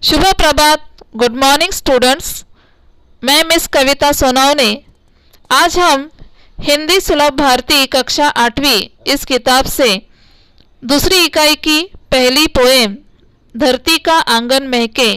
शुभ प्रभात। Good morning students. मैं Miss Kavita Sonawane. आज हम हिंदी सुलभ भारती कक्षा 8वीं इस किताब से दूसरी इकाई की पहली पोएम धरती का आंगन महके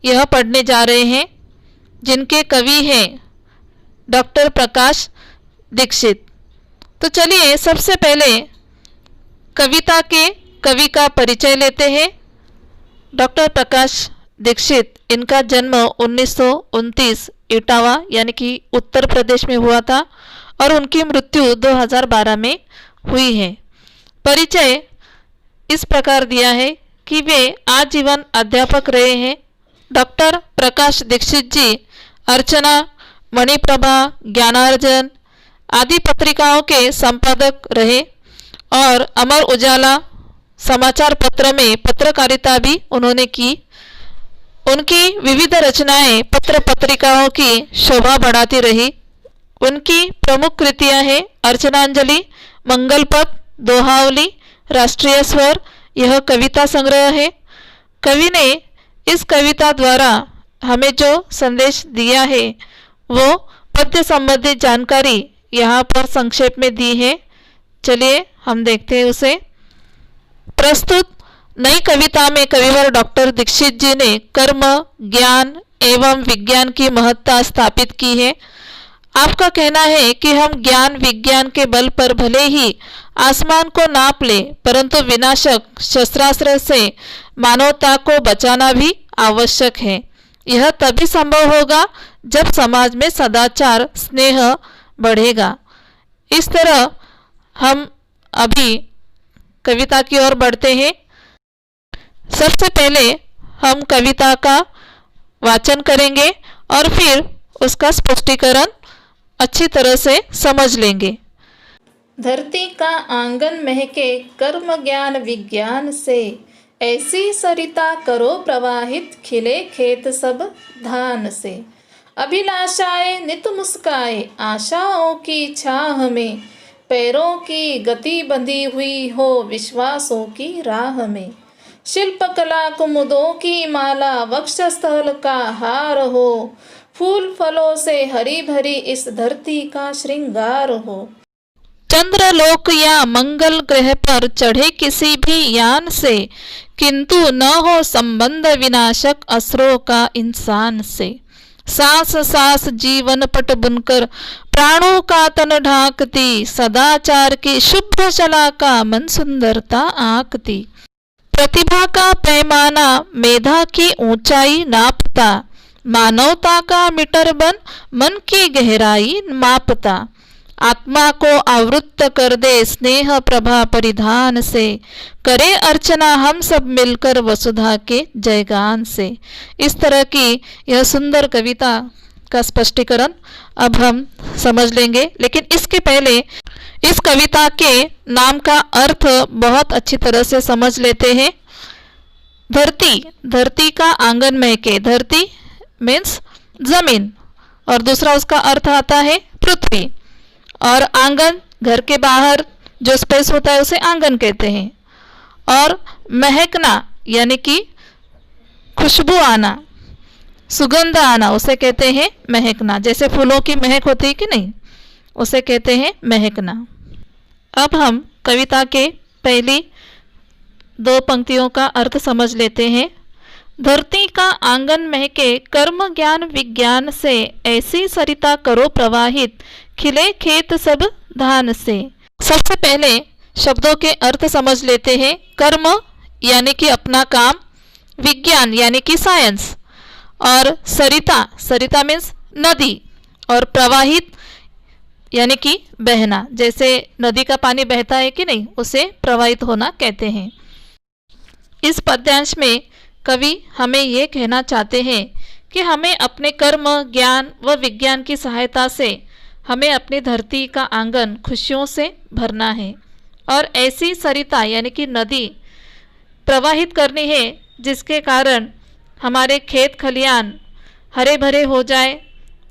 यह पढ़ने जा रहे हैं, जिनके कवि हैं डॉक्टर प्रकाश दीक्षित। तो चलिए सबसे पहले कविता के कवि का परिचय लेते हैं। डॉक्टर प्रकाश दीक्षित, इनका जन्म 1929 इटावा यानी कि उत्तर प्रदेश में हुआ था और उनकी मृत्यु 2012 में हुई है। परिचय इस प्रकार दिया है कि वे आजीवन अध्यापक रहे हैं। डॉक्टर प्रकाश दीक्षित जी अर्चना, मणिप्रभा, ज्ञानार्जन आदि पत्रिकाओं के संपादक रहे और अमर उजाला समाचार पत्र में पत्रकारिता भी उन्होंने की। उनकी विविध रचनाएं पत्र पत्रिकाओं की शोभा बढ़ाती रही। उनकी प्रमुख कृतियां हैं अर्चनांजलि, मंगलपथ, दोहावली, राष्ट्रीय स्वर। यह कविता संग्रह है। कवि ने इस कविता द्वारा हमें जो संदेश दिया है वो पद्य संबंधित जानकारी यहाँ पर संक्षेप में दी है। चलिए हम देखते हैं उसे। प्रस्तुत नई कविता में कविवर डॉक्टर दीक्षित जी ने कर्म, ज्ञान एवं विज्ञान की महत्ता स्थापित की है। आपका कहना है कि हम ज्ञान विज्ञान के बल पर भले ही आसमान को नाप ले, परंतु विनाशक शस्त्रास्त्र से मानवता को बचाना भी आवश्यक है। यह तभी संभव होगा जब समाज में सदाचार स्नेह बढ़ेगा। इस तरह हम अभी कविता की ओर बढ़ते हैं। सबसे पहले हम कविता का वाचन करेंगे और फिर उसका स्पष्टीकरण अच्छी तरह से समझ लेंगे। धरती का आंगन महके कर्म ज्ञान विज्ञान से, ऐसी सरिता करो प्रवाहित खिले खेत सब धान से। अभिलाषाएं नित मुस्काए आशाओं की छाह में, पैरों की गति बंधी हुई हो विश्वासों की राह में। शिल्पकला कुमुदों की माला वक्षस्थल का हार हो, फूल फलों से हरी भरी इस धरती का श्रृंगार हो। चंद्रलोक या मंगल ग्रह पर चढ़े किसी भी यान से, किंतु न हो संबंध विनाशक असुरों का इंसान से। सांस सांस जीवन पट बुनकर प्राणों का तन ढांकती, सदाचार की शुभ्र शला का मन सुंदरता आंकती। प्रतिभा का पैमाना मेधा की ऊंचाई नापता, मानवता का मीटर बन मन की गहराई मापता। आत्मा को आवृत्त कर दे स्नेह प्रभा परिधान से, करे अर्चना हम सब मिलकर वसुधा के जयगान से। इस तरह की यह सुंदर कविता का स्पष्टीकरण अब हम समझ लेंगे, लेकिन इसके पहले इस कविता के नाम का अर्थ बहुत अच्छी तरह से समझ लेते हैं। धरती, धरती का आंगन महके। धरती मीन्स जमीन और दूसरा उसका अर्थ आता है पृथ्वी, और आंगन घर के बाहर जो स्पेस होता है उसे आंगन कहते हैं। और महकना यानी कि खुशबू आना, सुगंध आना, उसे कहते हैं महकना। जैसे फूलों की महक होती है कि नहीं, उसे कहते हैं महकना। अब हम कविता के पहली दो पंक्तियों का अर्थ समझ लेते हैं। धरती का आंगन महके कर्म ज्ञान विज्ञान से, ऐसी सरिता करो प्रवाहित खिले खेत सब धान से। सबसे पहले शब्दों के अर्थ समझ लेते हैं। कर्म यानी कि अपना काम, विज्ञान यानी कि साइंस, और सरिता, सरिता मीन्स नदी, और प्रवाहित यानी कि बहना। जैसे नदी का पानी बहता है कि नहीं, उसे प्रवाहित होना कहते हैं। इस पद्यांश में कवि हमें ये कहना चाहते हैं कि हमें अपने कर्म ज्ञान व विज्ञान की सहायता से हमें अपनी धरती का आंगन खुशियों से भरना है, और ऐसी सरिता यानी कि नदी प्रवाहित करनी है जिसके कारण हमारे खेत खलियान हरे भरे हो जाए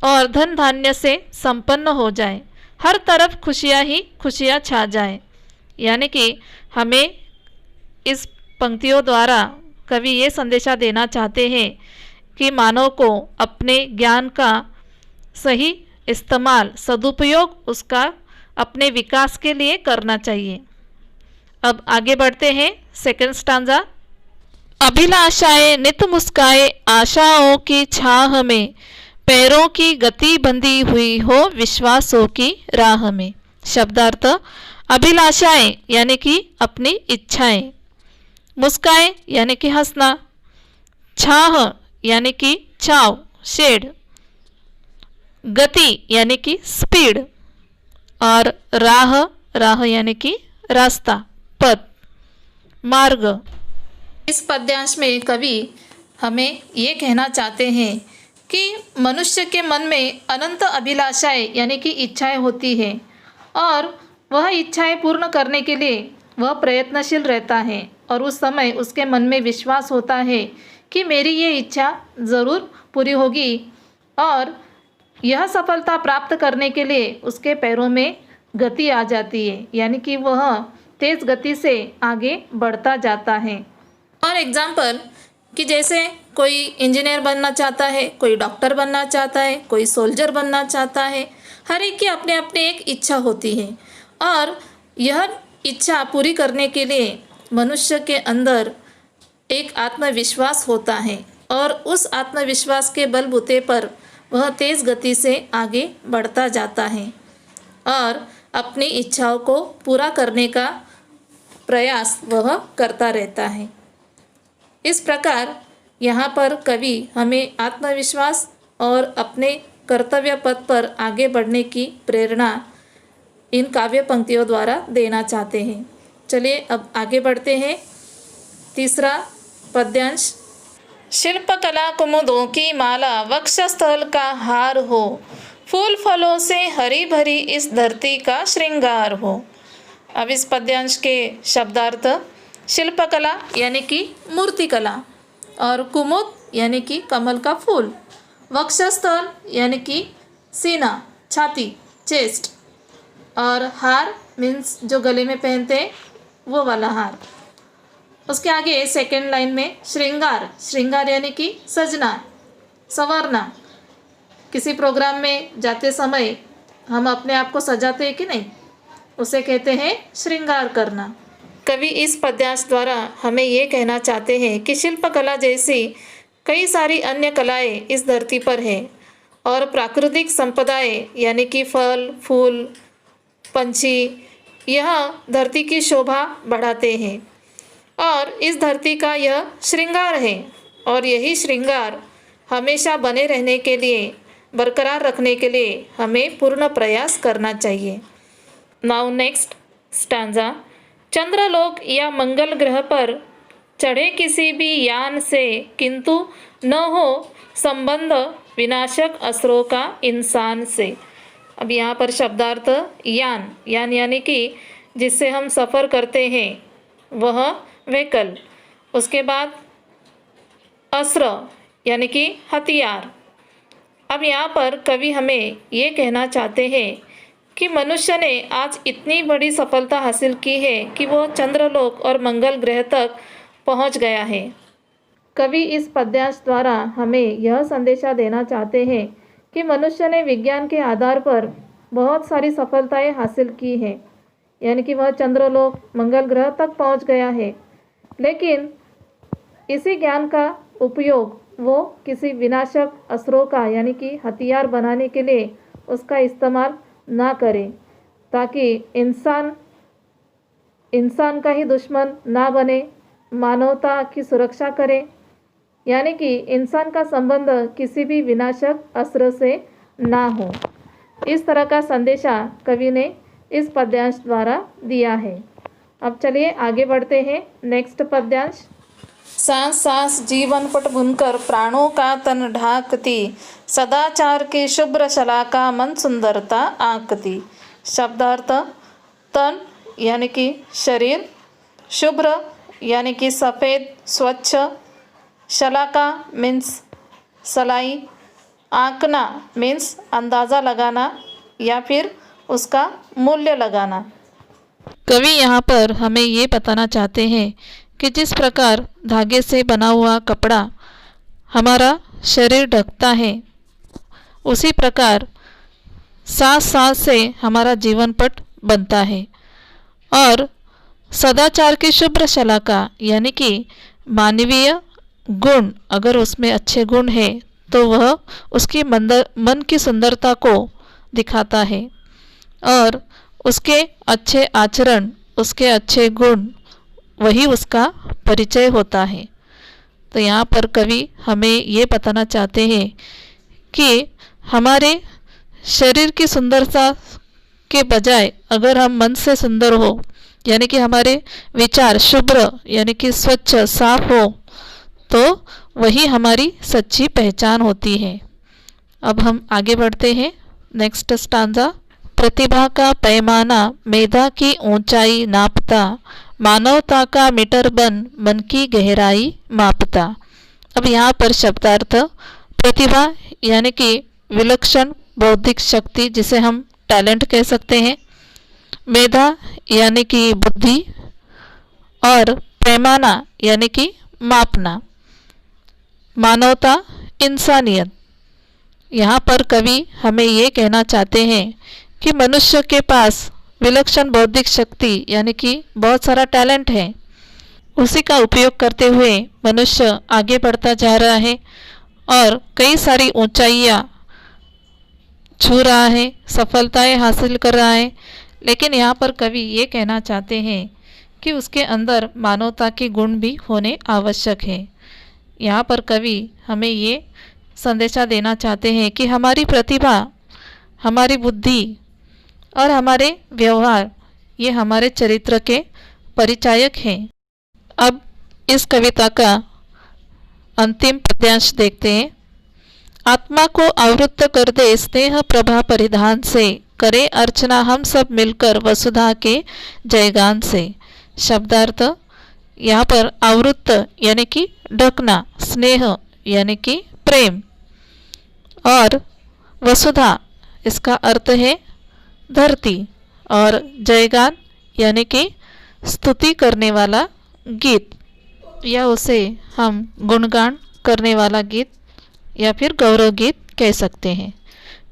और धन धान्य से संपन्न हो जाए, हर तरफ खुशियाँ ही खुशियाँ छा जाए। यानी कि हमें इस पंक्तियों द्वारा कवि ये संदेशा देना चाहते हैं कि मानव को अपने ज्ञान का सही इस्तेमाल, सदुपयोग उसका अपने विकास के लिए करना चाहिए। अब आगे बढ़ते हैं सेकंड स्टांजा। अभिलाषाएं नित मुस्काए आशाओं की छाह में, पैरों की गति बंधी हुई हो विश्वासों की राह में। शब्दार्थ, अभिलाषाएं यानी कि अपनी इच्छाएं, मुस्काए यानी कि हंसना, छाह यानी कि छाव, शेड, गति यानी कि स्पीड, और राह, राह यानी कि रास्ता, पथ, मार्ग। इस पद्यांश में कवि हमें ये कहना चाहते हैं कि मनुष्य के मन में अनंत अभिलाषाएं यानी कि इच्छाएं होती हैं और वह इच्छाएं पूर्ण करने के लिए वह प्रयत्नशील रहता है और उस समय उसके मन में विश्वास होता है कि मेरी ये इच्छा ज़रूर पूरी होगी और यह सफलता प्राप्त करने के लिए उसके पैरों में गति आ जाती है, यानी कि वह तेज़ गति से आगे बढ़ता जाता है। और एग्जाम्पल कि जैसे कोई इंजीनियर बनना चाहता है, कोई डॉक्टर बनना चाहता है, कोई सोल्जर बनना चाहता है, हर एक की अपने अपने एक इच्छा होती है और यह इच्छा पूरी करने के लिए मनुष्य के अंदर एक आत्मविश्वास होता है और उस आत्मविश्वास के बलबूते पर वह तेज़ गति से आगे बढ़ता जाता है और अपनी इच्छाओं को पूरा करने का प्रयास वह करता रहता है। इस प्रकार यहाँ पर कवि हमें आत्मविश्वास और अपने कर्तव्य पथ पर आगे बढ़ने की प्रेरणा इन काव्य पंक्तियों द्वारा देना चाहते हैं। चलिए अब आगे बढ़ते हैं। तीसरा पद्यांश। शिल्पकला कुमुदों की माला, वक्षस्थल का हार हो, फूल फलों से हरी भरी इस धरती का श्रृंगार हो। अब इस पद्यांश के शब्दार्थ, शिल्पकला यानी कि मूर्तिकला, और कुमुद यानी कि कमल का फूल, वक्षस्थल यानी कि सीना, छाती, चेस्ट, और हार मीन्स जो गले में पहनते हैं वो वाला हार। उसके आगे सेकेंड लाइन में श्रृंगार, श्रृंगार यानी कि सजना, संवरना। किसी प्रोग्राम में जाते समय हम अपने आप को सजाते हैं कि नहीं, उसे कहते हैं श्रृंगार करना। कवि इस पद्यांश द्वारा हमें ये कहना चाहते हैं कि शिल्पकला जैसी कई सारी अन्य कलाएं इस धरती पर है और प्राकृतिक संपदाएं यानी कि फल, फूल, पंछी यह धरती की शोभा बढ़ाते हैं और इस धरती का यह श्रृंगार है और यही श्रृंगार हमेशा बने रहने के लिए, बरकरार रखने के लिए हमें पूर्ण प्रयास करना चाहिए। Now next stanza. चंद्रलोक या मंगल ग्रह पर चढ़े किसी भी यान से, किंतु न हो संबंध विनाशक असरों का इंसान से। अब यहाँ पर शब्दार्थ यान, यान यानी कि जिससे हम सफ़र करते हैं वह व्हीकल, उसके बाद अस्त्र यानी कि हथियार। अब यहाँ पर कवि हमें ये कहना चाहते हैं कि मनुष्य ने आज इतनी बड़ी सफलता हासिल की है कि वो चंद्रलोक और मंगल ग्रह तक पहुँच गया है। कवि इस पद्यांश द्वारा हमें यह संदेशा देना चाहते हैं कि मनुष्य ने विज्ञान के आधार पर बहुत सारी सफलताएं हासिल की हैं, यानी कि वह चंद्रलोक, मंगल ग्रह तक पहुंच गया है, लेकिन इसी ज्ञान का उपयोग वो किसी विनाशक अस्त्रों का यानी कि हथियार बनाने के लिए उसका इस्तेमाल ना करे, ताकि इंसान का ही दुश्मन ना बने, मानवता की सुरक्षा करे, यानी कि इंसान का संबंध किसी भी विनाशक अस्त्र से ना हो। इस तरह का संदेशा कवि ने इस पद्यांश द्वारा दिया है। अब चलिए आगे बढ़ते हैं। नेक्स्ट पद्यांश। सांस सांस जीवन पट बुनकर प्राणों का तन ढाकती, सदाचार की शुभ्र शलाका मन सुंदरता आंकती। शब्दार्थ तन यानी कि शरीर, शुभ्र यानी कि सफ़ेद स्वच्छ, शलाका मीन्स सलाई, आंकना मीन्स अंदाज़ा लगाना या फिर उसका मूल्य लगाना। कवि यहाँ पर हमें ये बताना चाहते हैं कि जिस प्रकार धागे से बना हुआ कपड़ा हमारा शरीर ढकता है, उसी प्रकार सांस सांस से हमारा जीवन पट बनता है। और सदाचार की शुभ्र शलाका यानी कि मानवीय गुण, अगर उसमें अच्छे गुण है तो वह उसकी मन की सुंदरता को दिखाता है, और उसके अच्छे आचरण, उसके अच्छे गुण, वही उसका परिचय होता है। तो यहाँ पर कवि हमें ये बताना चाहते हैं कि हमारे शरीर की सुंदरता के बजाय अगर हम मन से सुंदर हो, यानी कि हमारे विचार शुभ्र यानी कि स्वच्छ साफ हो, तो वही हमारी सच्ची पहचान होती है। अब हम आगे बढ़ते हैं। Next stanza. प्रतिभा का पैमाना मेधा की ऊंचाई नापता, मानवता का मीटर बन मन की गहराई मापता। अब यहाँ पर शब्दार्थ, प्रतिभा यानी कि विलक्षण बौद्धिक शक्ति जिसे हम टैलेंट कह सकते हैं, मेधा यानी कि बुद्धि, और पैमाना यानी कि मापना, मानवता इंसानियत। यहाँ पर कवि हमें ये कहना चाहते हैं कि मनुष्य के पास विलक्षण बौद्धिक शक्ति यानी कि बहुत सारा टैलेंट है, उसी का उपयोग करते हुए मनुष्य आगे बढ़ता जा रहा है और कई सारी ऊंचाइयाँ छू रहा है, सफलताएं हासिल कर रहा है। लेकिन यहाँ पर कवि ये कहना चाहते हैं कि उसके अंदर मानवता के गुण भी होने आवश्यक है। यहाँ पर कवि हमें ये संदेशा देना चाहते हैं कि हमारी प्रतिभा, हमारी बुद्धि और हमारे व्यवहार ये हमारे चरित्र के परिचायक हैं। अब इस कविता का अंतिम पद्यांश देखते हैं। आत्मा को आवृत्त कर दे स्नेह प्रभा परिधान से, करे अर्चना हम सब मिलकर वसुधा के जयगान से। शब्दार्थ, यहाँ पर आवृत्त यानी कि ढकना, स्नेह यानी कि प्रेम, और वसुधा इसका अर्थ है धरती, और जयगान यानी कि स्तुति करने वाला गीत, या उसे हम गुणगान करने वाला गीत या फिर गौरव गीत कह सकते हैं।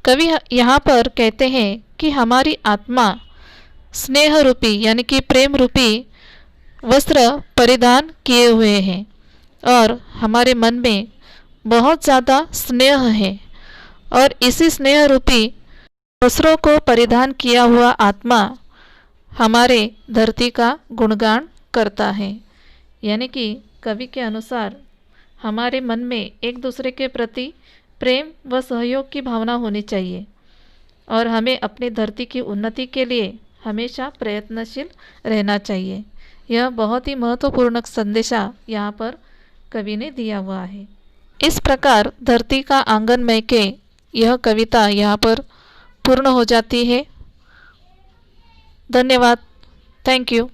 कवि यहाँ पर कहते हैं कि हमारी आत्मा स्नेह रूपी यानी कि प्रेम रूपी वस्त्र परिधान किए हुए हैं, और हमारे मन में बहुत ज़्यादा स्नेह है, और इसी स्नेह रूपी वस्त्रों को परिधान किया हुआ आत्मा हमारे धरती का गुणगान करता है। यानी कि कवि के अनुसार हमारे मन में एक दूसरे के प्रति प्रेम व सहयोग की भावना होनी चाहिए, और हमें अपनी धरती की उन्नति के लिए हमेशा प्रयत्नशील रहना चाहिए। यह बहुत ही महत्वपूर्ण संदेशा यहाँ पर कवि ने दिया हुआ है। इस प्रकार धरती का आंगन में के यह कविता यहाँ पर पूर्ण हो जाती है। धन्यवाद। Thank you.